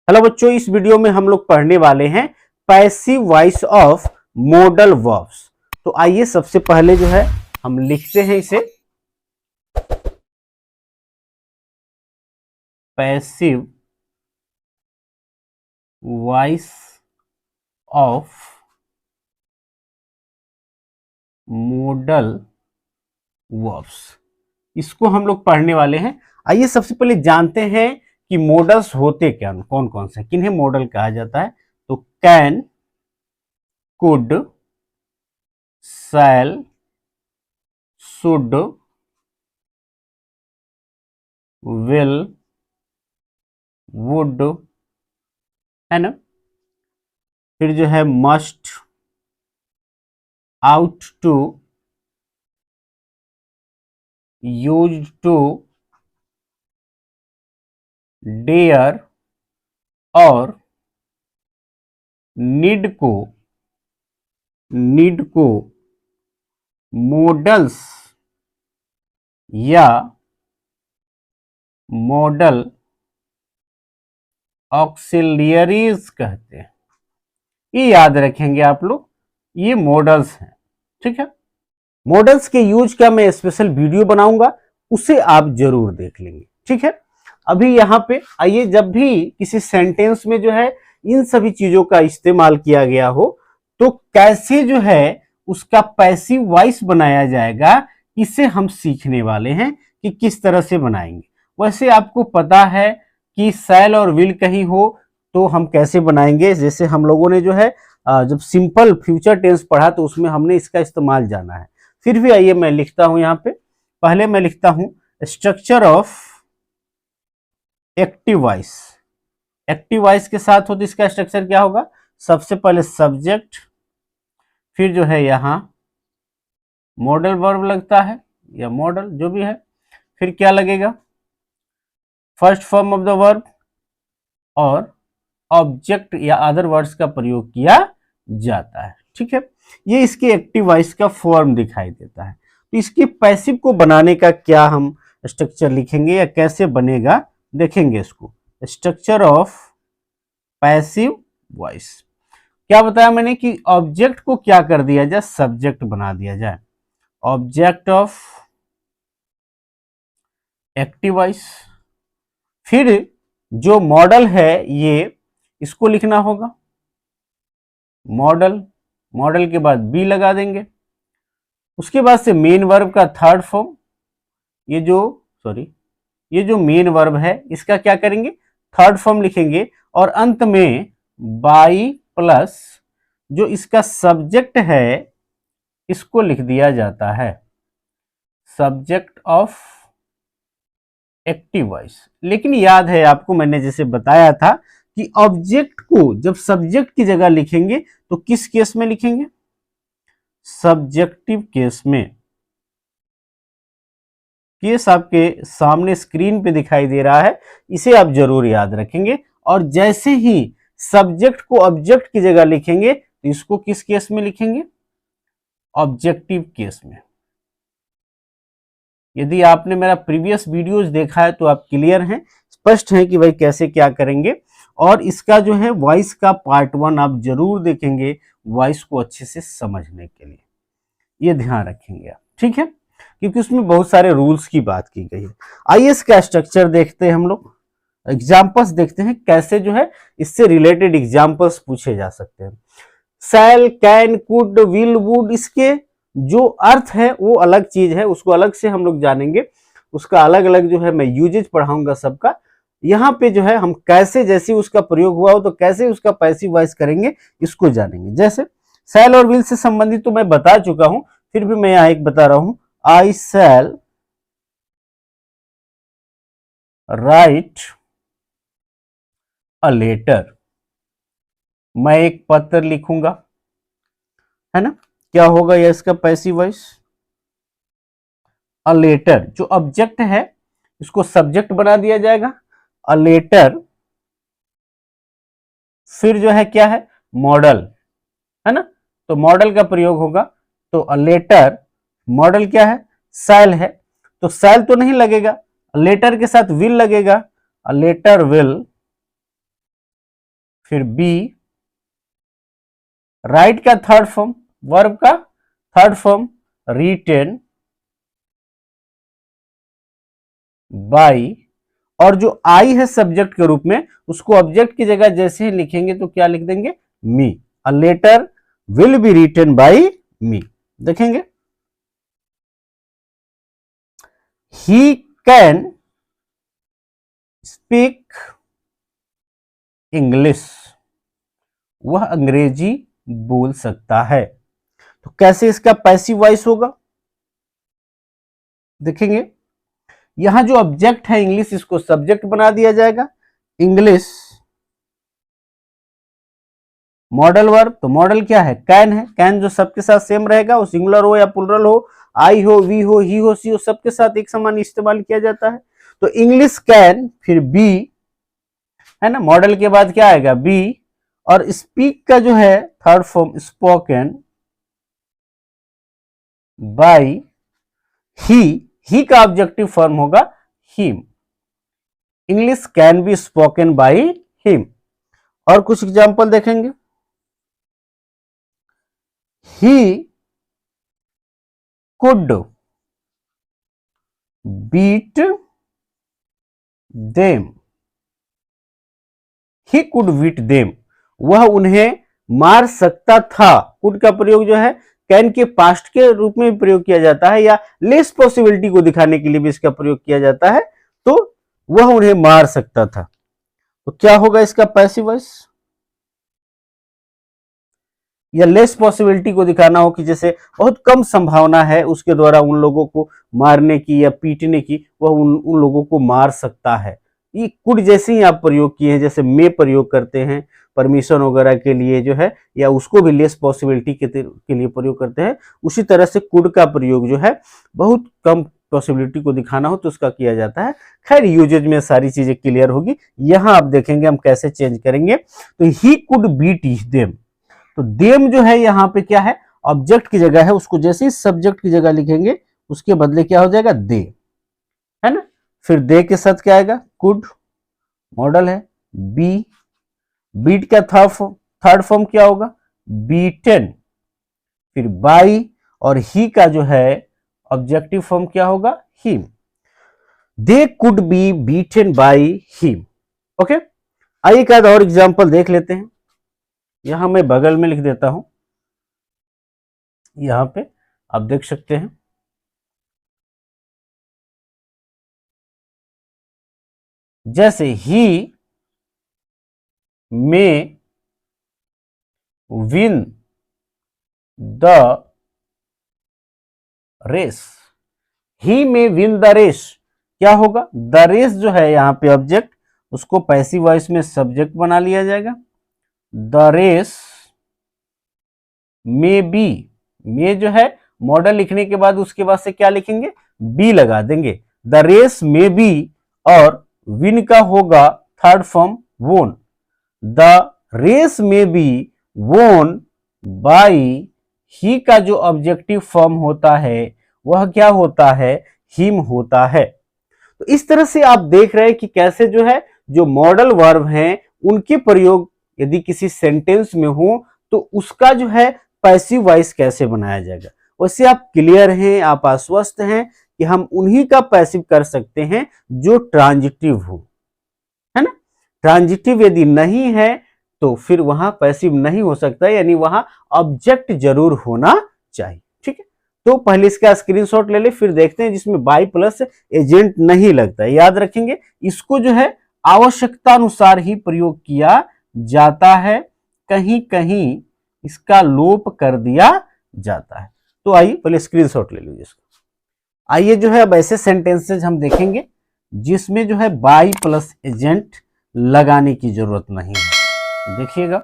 Hello बच्चों, इस video में हम लोग पढ़ने वाले हैं passive voice of modal verbs. तो आइए सबसे पहले जो है हम लिखते हैं इसे। Passive voice of modal verbs, इसको हम लोग पढ़ने वाले हैं। आइए सबसे पहले जानते हैं कि मॉडल्स होते क्या, कौन कौन से, किन्हें मॉडल कहा जाता है। तो can, could, shall, should, will, would, है ना। फिर जो है must, ought to, used to, dare और नीड को मॉडल्स या मॉडल ऑक्सिलियरीज कहते हैं। ये याद रखेंगे आप लोग, ये मॉडल्स हैं। ठीक है, मॉडल्स के यूज का मैं स्पेशल वीडियो बनाऊंगा, उसे आप जरूर देख लेंगे। ठीक है, अभी यहाँ पे आइए, जब भी किसी सेंटेंस में जो है इन सभी चीजों का इस्तेमाल किया गया हो तो कैसे जो है उसका पैसिव वॉइस बनाया जाएगा, इसे हम सीखने वाले हैं कि किस तरह से बनाएंगे। वैसे आपको पता है कि शैल और विल कहीं हो तो हम कैसे बनाएंगे। जैसे हम लोगों ने जो है जब सिंपल फ्यूचर टेंस पढ़ा तो उसमें हमने इसका इस्तेमाल जाना है। फिर भी आइए मैं लिखता हूं यहाँ पे, पहले मैं लिखता हूं structure of active voice. Active voice के साथ हो तो इसका स्ट्रक्चर क्या होगा, सबसे पहले सब्जेक्ट, फिर जो है यहाँ मॉडल वर्ब लगता है या मॉडल जो भी है, फिर क्या लगेगा first form of the verb और ऑब्जेक्ट या अदर वर्ड्स का प्रयोग किया जाता है। ठीक है, ये इसके एक्टिव वॉइस का फॉर्म दिखाई देता है। तो इसके पैसिव को बनाने का क्या हम स्ट्रक्चर लिखेंगे या कैसे बनेगा, देखेंगे इसको। स्ट्रक्चर ऑफ पैसिव वॉइस, क्या बताया मैंने कि ऑब्जेक्ट को क्या कर दिया जाए, सब्जेक्ट बना दिया जाए। ऑब्जेक्ट ऑफ एक्टिव वॉइस, फिर जो मॉडल है ये इसको लिखना होगा मॉडल, मॉडल के बाद बी लगा देंगे। उसके बाद से मेन वर्ब का थर्ड फॉर्म, ये जो मेन वर्ब है इसका क्या करेंगे, थर्ड फॉर्म लिखेंगे। और अंत में बाई प्लस जो इसका सब्जेक्ट है इसको लिख दिया जाता है सब्जेक्ट ऑफ एक्टिव वॉइस। लेकिन याद है आपको, मैंने जैसे बताया था कि ऑब्जेक्ट को जब सब्जेक्ट की जगह लिखेंगे तो किस केस में लिखेंगे, सब्जेक्टिव केस में। केस आपके सामने स्क्रीन पे दिखाई दे रहा है, इसे आप जरूर याद रखेंगे। और जैसे ही सब्जेक्ट को ऑब्जेक्ट की जगह लिखेंगे तो इसको किस केस में लिखेंगे, ऑब्जेक्टिव केस में। यदि आपने मेरा प्रीवियस वीडियोस देखा है तो आप क्लियर हैं, स्पष्ट हैं कि भाई कैसे क्या करेंगे। और इसका जो है वॉइस का पार्ट 1 आप जरूर देखेंगे, वॉइस को अच्छे से समझने के लिए, ये ध्यान रखेंगे आप। ठीक है, क्योंकि उसमें बहुत सारे रूल्स की बात की गई है। आइए इसका स्ट्रक्चर देखते हैं, हम लोग एग्जाम्पल्स देखते हैं कैसे जो है इससे रिलेटेड एग्जाम्पल्स पूछे जा सकते हैं। शैल, कैन, कुड, विल, वुड, इसके जो अर्थ है वो अलग चीज है, उसको अलग से हम लोग जानेंगे। उसका अलग अलग जो है मैं यूजेज पढ़ाऊंगा सबका। यहाँ पे जो है हम कैसे, जैसे उसका प्रयोग हुआ हो तो कैसे उसका पैसिव वॉइस करेंगे इसको जानेंगे। जैसे शैल और विल से संबंधित तो मैं बता चुका हूं, फिर भी मैं यहाँ एक बता रहा हूं, आई शैल राइट अ लेटर, मैं एक पत्र लिखूंगा, है ना। क्या होगा यह इसका पैसिव वॉइस, अ लेटर जो ऑब्जेक्ट है इसको सब्जेक्ट बना दिया जाएगा, अ लेटर। फिर जो है क्या है, मॉडल, है ना, तो मॉडल का प्रयोग होगा। तो अ लेटर, मॉडल क्या है, शैल है, तो शैल तो नहीं लगेगा, लेटर के साथ विल लगेगा, अ लेटर विल फिर बी, राइट का थर्ड फॉर्म, वर्ब का थर्ड फॉर्म रिटेन बाई, और जो आई है सब्जेक्ट के रूप में, उसको ऑब्जेक्ट की जगह जैसे ही लिखेंगे तो क्या लिख देंगे, me. A letter will be written by me. देखेंगे, ही कैन स्पीक इंग्लिश, वह अंग्रेजी बोल सकता है। तो कैसे इसका पैसिव वॉइस होगा, देखेंगे, यहां जो ऑब्जेक्ट है इंग्लिश, इसको सब्जेक्ट बना दिया जाएगा। इंग्लिश मॉडल वर्ब, तो मॉडल क्या है, कैन है। कैन जो सबके साथ सेम रहेगा, वो सिंगुलर हो या प्लुरल हो, आई हो, वी हो, ही हो, सी हो, सबके साथ एक समान इस्तेमाल किया जाता है। तो इंग्लिश कैन, फिर बी है ना, मॉडल के बाद क्या आएगा, बी, और स्पीक का जो है third form spoken by he का ऑब्जेक्टिव फॉर्म होगा him. English can be spoken by him. और कुछ एग्जांपल देखेंगे, he could beat them, he could beat them, वह उन्हें मार सकता था। कुड का प्रयोग जो है कैन के पास्ट के रूप में भी प्रयोग किया जाता है, या लेस पॉसिबिलिटी को दिखाने के लिए भी इसका प्रयोग किया जाता है। तो वह उन्हें मार सकता था, तो क्या होगा इसका पैसिव वॉइस, या लेस पॉसिबिलिटी को दिखाना हो कि जैसे बहुत कम संभावना है उसके द्वारा उन लोगों को मारने की या पीटने की, वह उन लोगों को मार सकता है। ये कुड जैसे ही आप प्रयोग किए हैं, जैसे मे प्रयोग करते हैं परमिशन वगैरह के लिए जो है, या उसको भी लेस पॉसिबिलिटी के लिए प्रयोग करते हैं, उसी तरह से कुड का प्रयोग जो है बहुत कम पॉसिबिलिटी को दिखाना हो तो उसका किया जाता है। खैर यूजेज में सारी चीजें क्लियर होगी। यहां आप देखेंगे हम कैसे चेंज करेंगे। तो ही कुड बीट देम, तो देम जो है यहां पे क्या है, ऑब्जेक्ट की जगह है, उसको जैसे ही सब्जेक्ट की जगह लिखेंगे उसके बदले क्या हो जाएगा, दे, है ना। फिर दे के साथ क्या आएगा, कुड, मॉडल है बी, बीट का थर्ड फॉर्म क्या होगा, बीटेन, फिर बाई, और ही का जो है ऑब्जेक्टिव फॉर्म क्या होगा, him. They could be beaten by him. Okay, आइए एक और एग्जांपल देख लेते हैं। यहां मैं बगल में लिख देता हूं, यहां पे आप देख सकते हैं, जैसे ही में विन द रेस, ही में विन द रेस, क्या होगा, द रेस जो है यहां पे ऑब्जेक्ट, उसको पैसिव वॉइस में सब्जेक्ट बना लिया जाएगा। द रेस में बी, में जो है मॉडल लिखने के बाद उसके बाद से क्या लिखेंगे, बी लगा देंगे, द रेस में बी, और विन का होगा थर्ड फॉर्म वोन, द रेस में बी वोन बाई, ही का जो ऑब्जेक्टिव फॉर्म होता है वह क्या होता है, हिम होता है। तो इस तरह से आप देख रहे हैं कि कैसे जो है जो मॉडल वर्ब हैं उनके प्रयोग यदि किसी सेंटेंस में हो तो उसका जो है पैसिव वॉइस कैसे बनाया जाएगा। वैसे आप क्लियर हैं, आप आश्वस्त हैं कि हम उन्हीं का पैसिव कर सकते हैं जो ट्रांजिटिव हो, है ना। ट्रांजिटिव यदि नहीं है तो फिर वहां पैसिव नहीं हो सकता, यानी वहां ऑब्जेक्ट जरूर होना चाहिए। ठीक है, तो पहले इसका स्क्रीनशॉट ले ले, फिर देखते हैं जिसमें बाई प्लस एजेंट नहीं लगता है। याद रखेंगे इसको जो है आवश्यकता अनुसार ही प्रयोग किया जाता है, कहीं कहीं इसका लोप कर दिया जाता है। तो आइए पहले स्क्रीनशॉट ले लीजिए इसको। आइए जो है अब ऐसे सेंटेंसेज हम देखेंगे जिसमें जो है बाई प्लस एजेंट लगाने की जरूरत नहीं है। देखिएगा,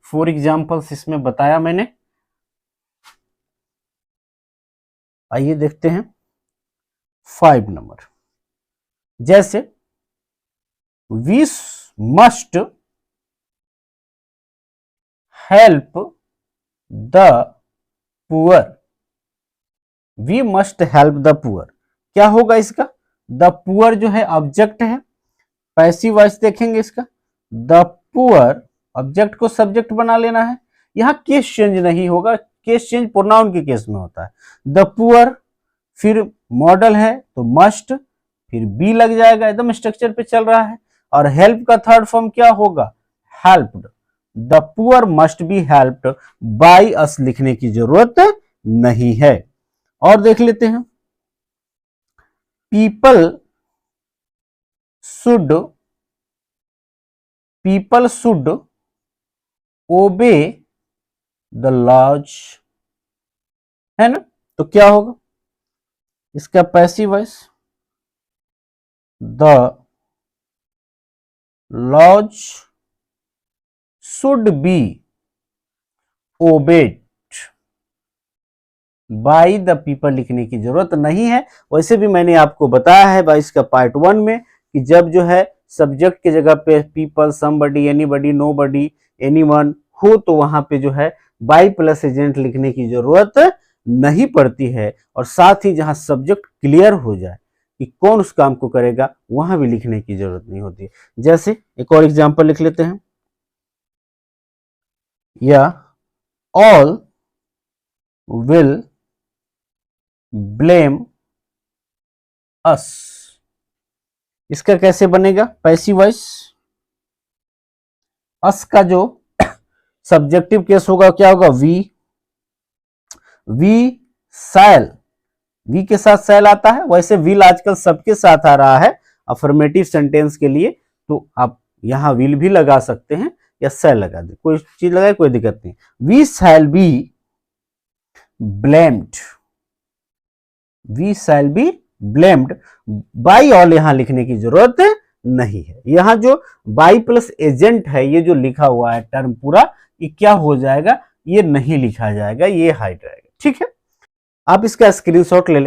फॉर एग्जाम्पल्स इसमें बताया मैंने। आइए देखते हैं 5 नंबर, जैसे we must help the poor, we must help the poor, क्या होगा इसका, द पुअर जो है ऑब्जेक्ट है, पैसिव वॉइस देखेंगे इसका, द पुअर, ऑब्जेक्ट को सब्जेक्ट बना लेना है। यहां केस चेंज नहीं होगा, केस चेंज प्रोनाउन के केस में होता है। द पुअर, फिर मॉडल है तो मस्ट, फिर बी लग जाएगा, एकदम स्ट्रक्चर पे चल रहा है। और हेल्प का थर्ड फॉर्म क्या होगा, helped. The poor must be helped by us लिखने की जरूरत नहीं है। और देख लेते हैं, people should obey the laws, है ना। तो क्या होगा इसका passive voice, the laws should be obeyed by the people लिखने की जरूरत नहीं है। वैसे भी मैंने आपको बताया है भाई इसका पार्ट 1 में कि जब जो है सब्जेक्ट की जगह पे people, somebody, anybody, nobody, anyone हो तो वहां पे जो है बाय प्लस एजेंट लिखने की जरूरत नहीं पड़ती है। और साथ ही जहां सब्जेक्ट क्लियर हो जाए कि कौन उस काम को करेगा वहां भी लिखने की जरूरत नहीं होती। जैसे एक और एग्जांपल लिख लेते हैं, या ऑल विल ब्लेम अस, इसका कैसे बनेगा पैसिव वॉइस। अस का जो सब्जेक्टिव केस होगा क्या होगा, वी शैल, वी के साथ शैल आता है। वैसे विल आजकल सबके साथ आ रहा है अफर्मेटिव सेंटेंस के लिए, तो आप यहां विल भी लगा सकते हैं या शैल लगा दे, कोई चीज लगाए कोई दिक्कत नहीं। We shall be blamed, we shall be blamed by all यहां लिखने की जरूरत नहीं है। यहां जो बाय प्लस एजेंट है ये जो लिखा हुआ है टर्म पूरा, ये क्या हो जाएगा, ये नहीं लिखा जाएगा, ये हाइड रहेगा। ठीक है, आप इसका स्क्रीनशॉट ले लें।